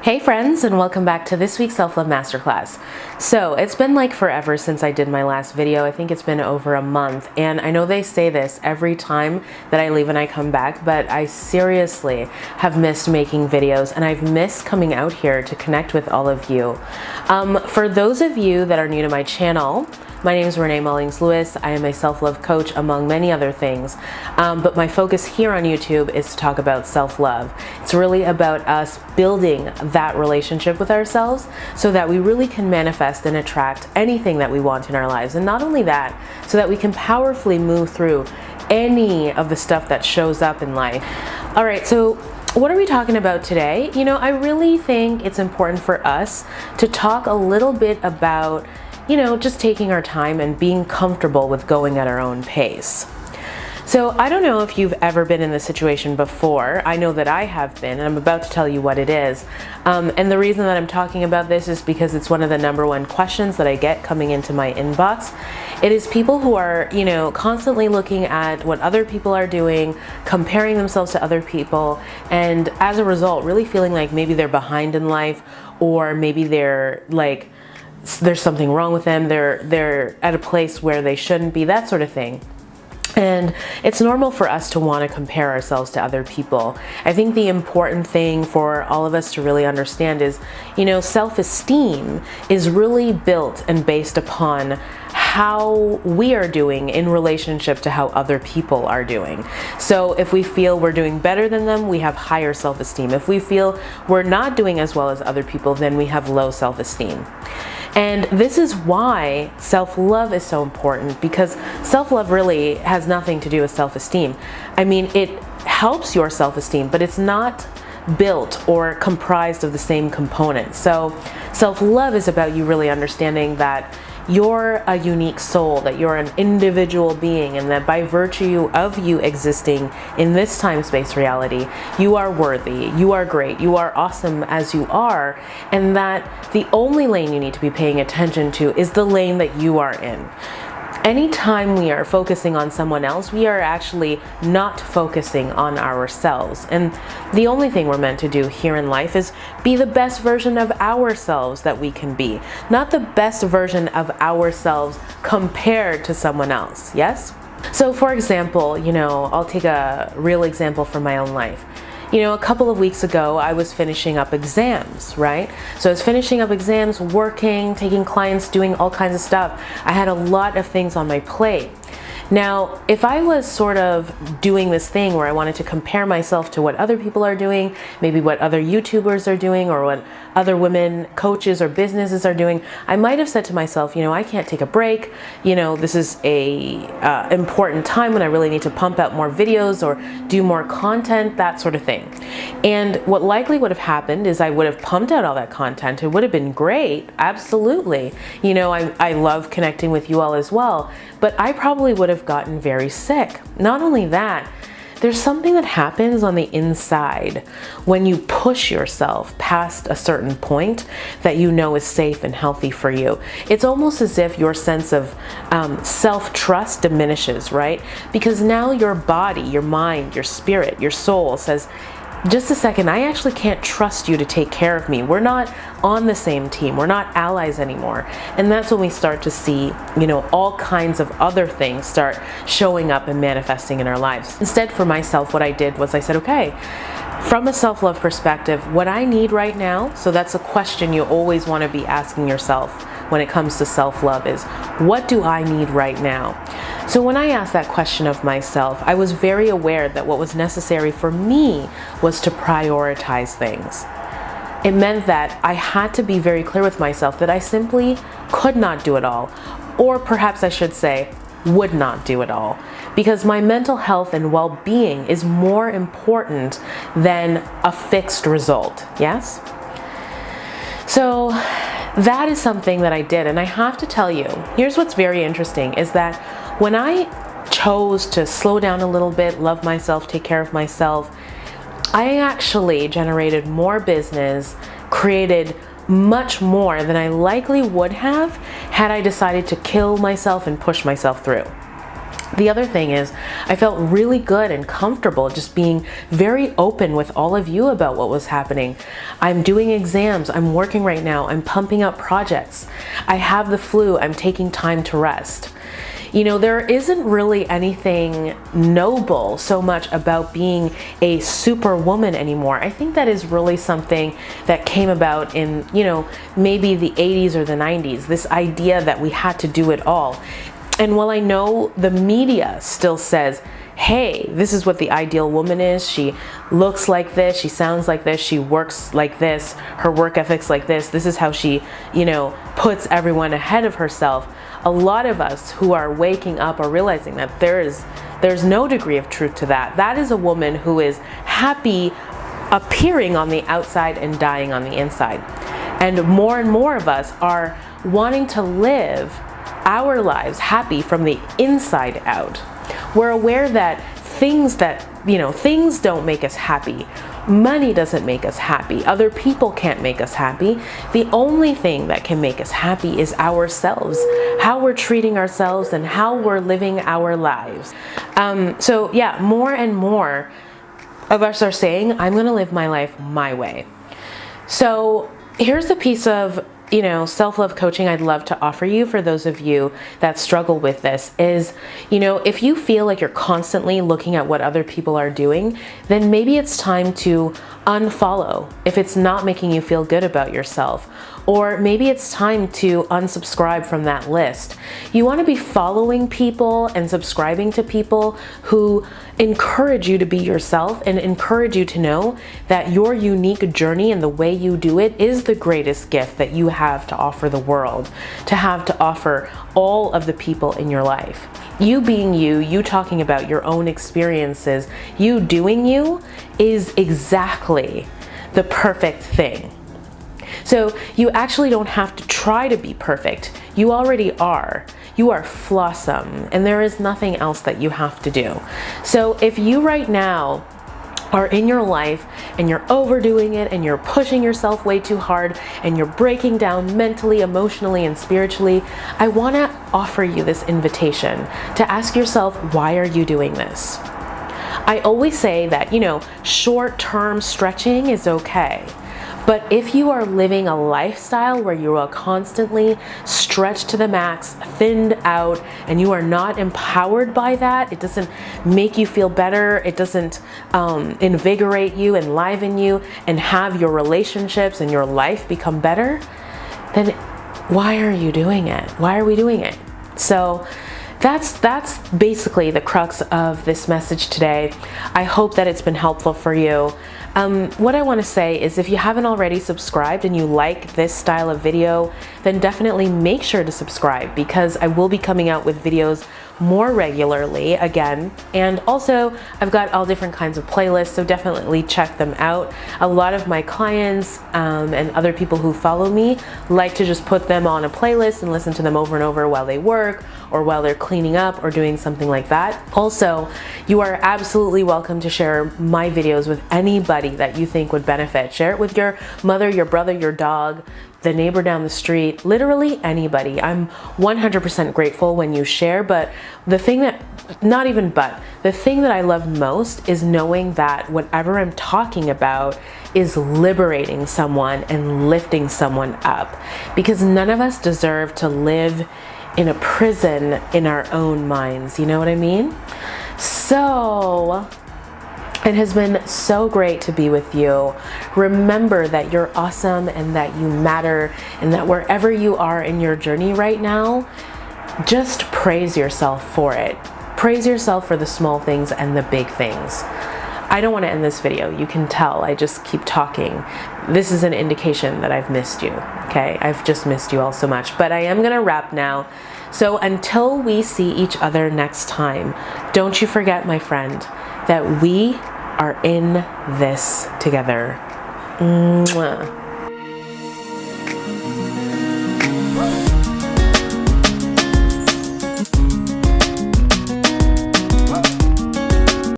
Hey friends, and welcome back to this week's Self-Love Masterclass. So it's been like forever since I did my last video. I think it's been over a month, and I know they say this every time that I leave and I come back, but I seriously have missed making videos, and I've missed coming out here to connect with all of you. For those of you that are new to my channel, my name is Renee Mullings-Lewis. I am a self-love coach, among many other things. But my focus here on YouTube is to talk about self-love. It's really about us building that relationship with ourselves so that we really can manifest and attract anything that we want in our lives. And not only that, so that we can powerfully move through any of the stuff that shows up in life. All right, so what are we talking about today? You know, I really think it's important for us to talk a little bit about just taking our time and being comfortable with going at our own pace. So I don't know if you've ever been in this situation before. I know that I have been, and I'm about to tell you what it is. And the reason that I'm talking about this is because it's one of the #1 questions that I get coming into my inbox. It is people who are, constantly looking at what other people are doing, comparing themselves to other people, and as a result, really feeling like maybe they're behind in life, or maybe they're like, there's something wrong with them, they're at a place where they shouldn't be, that sort of thing. And it's normal for us to want to compare ourselves to other people. I think the important thing for all of us to really understand is, self-esteem is really built and based upon how we are doing in relationship to how other people are doing. So if we feel we're doing better than them, we have higher self-esteem. If we feel we're not doing as well as other people, then we have low self-esteem. And this is why self-love is so important, because self-love really has nothing to do with self-esteem. I mean, it helps your self-esteem, but it's not built or comprised of the same components. So self-love is about you really understanding that you're a unique soul, that you're an individual being, and that by virtue of you existing in this time-space reality, you are worthy, you are great, you are awesome as you are, and that the only lane you need to be paying attention to is the lane that you are in. Anytime we are focusing on someone else, we are actually not focusing on ourselves. And the only thing we're meant to do here in life is be the best version of ourselves that we can be, not the best version of ourselves compared to someone else, yes? So for example, I'll take a real example from my own life. A couple of weeks ago, I was finishing up exams, right? So I was finishing up exams, working, taking clients, doing all kinds of stuff. I had a lot of things on my plate. Now, if I was sort of doing this thing where I wanted to compare myself to what other people are doing, maybe what other YouTubers are doing, or what other women coaches or businesses are doing, I might have said to myself, I can't take a break. This is a important time when I really need to pump out more videos or do more content, that sort of thing. And what likely would have happened is I would have pumped out all that content. It would have been great, absolutely. I love connecting with you all as well, but I probably would have gotten very sick. Not only that, there's something that happens on the inside when you push yourself past a certain point that is safe and healthy for you. It's almost as if your sense of self-trust diminishes, right? Because now your body, your mind, your spirit, your soul says, just a second, I actually can't trust you to take care of me. We're not on the same team. We're not allies anymore. And that's when we start to see, all kinds of other things start showing up and manifesting in our lives. Instead, for myself, what I did was I said, okay, from a self-love perspective, what I need right now, so that's a question you always want to be asking yourself when it comes to self-love, is what do I need right now? So when I asked that question of myself, I was very aware that what was necessary for me was to prioritize things. It meant that I had to be very clear with myself that I simply could not do it all, or perhaps I should say, would not do it all, because my mental health and well-being is more important than a fixed result, yes? So that is something that I did, and I have to tell you, here's what's very interesting, is that when I chose to slow down a little bit, love myself, take care of myself, I actually generated more business, created much more than I likely would have had I decided to kill myself and push myself through. The other thing is, I felt really good and comfortable just being very open with all of you about what was happening. I'm doing exams, I'm working right now, I'm pumping up projects. I have the flu, I'm taking time to rest. You know, there isn't really anything noble so much about being a superwoman anymore. I think that is really something that came about in, you know, maybe the 80s or the 90s, this idea that we had to do it all. And while I know the media still says, hey, this is what the ideal woman is, she looks like this, she sounds like this, she works like this, her work ethic's like this is how she, you know, puts everyone ahead of herself. A lot of us who are waking up are realizing that there's no degree of truth to that. That is a woman who is happy appearing on the outside and dying on the inside. And more of us are wanting to live our lives happy from the inside out. We're aware that things don't make us happy. Money doesn't make us happy. Other people can't make us happy. The only thing that can make us happy is ourselves, how we're treating ourselves and how we're living our lives. So yeah, more and more of us are saying, I'm going to live my life my way. So here's a piece of, you know, self-love coaching I'd love to offer you for those of you that struggle with this is, you know, if you feel like you're constantly looking at what other people are doing, then maybe it's time to unfollow if it's not making you feel good about yourself. Or maybe it's time to unsubscribe from that list. You want to be following people and subscribing to people who encourage you to be yourself and encourage you to know that your unique journey and the way you do it is the greatest gift that you have to offer the world, to have to offer all of the people in your life. You being you, you talking about your own experiences, you doing you is exactly the perfect thing. So you actually don't have to try to be perfect. You already are. You are flawsome, and there is nothing else that you have to do. So if you right now are in your life and you're overdoing it and you're pushing yourself way too hard and you're breaking down mentally, emotionally, and spiritually, I want to offer you this invitation to ask yourself, why are you doing this? I always say that, you know, short-term stretching is okay. But if you are living a lifestyle where you are constantly stretched to the max, thinned out, and you are not empowered by that, it doesn't make you feel better, it doesn't invigorate you, enliven you, and have your relationships and your life become better, then why are you doing it? Why are we doing it? So that's basically the crux of this message today. I hope that it's been helpful for you. What I want to say is if you haven't already subscribed and you like this style of video, then definitely make sure to subscribe because I will be coming out with videos more regularly again. And also I've got all different kinds of playlists, so definitely check them out. A lot of my clients and other people who follow me like to just put them on a playlist and listen to them over and over while they work or while they're cleaning up or doing something like that. Also, you are absolutely welcome to share my videos with anybody that you think would benefit. Share it with your mother, your brother, your dog, the neighbor down the street, literally anybody. I'm 100% grateful when you share, but the thing that I love most is knowing that whatever I'm talking about is liberating someone and lifting someone up, because none of us deserve to live in a prison in our own minds. You know what I mean? So it has been so great to be with you. Remember that you're awesome and that you matter, and that wherever you are in your journey right now, just praise yourself for it. Praise yourself for the small things and the big things. I don't want to end this video. You can tell I just keep talking. This is an indication that I've missed you, okay? I've just missed you all so much. But I am going to wrap now. So until we see each other next time, don't you forget, my friend, that we are in this together. Mwah.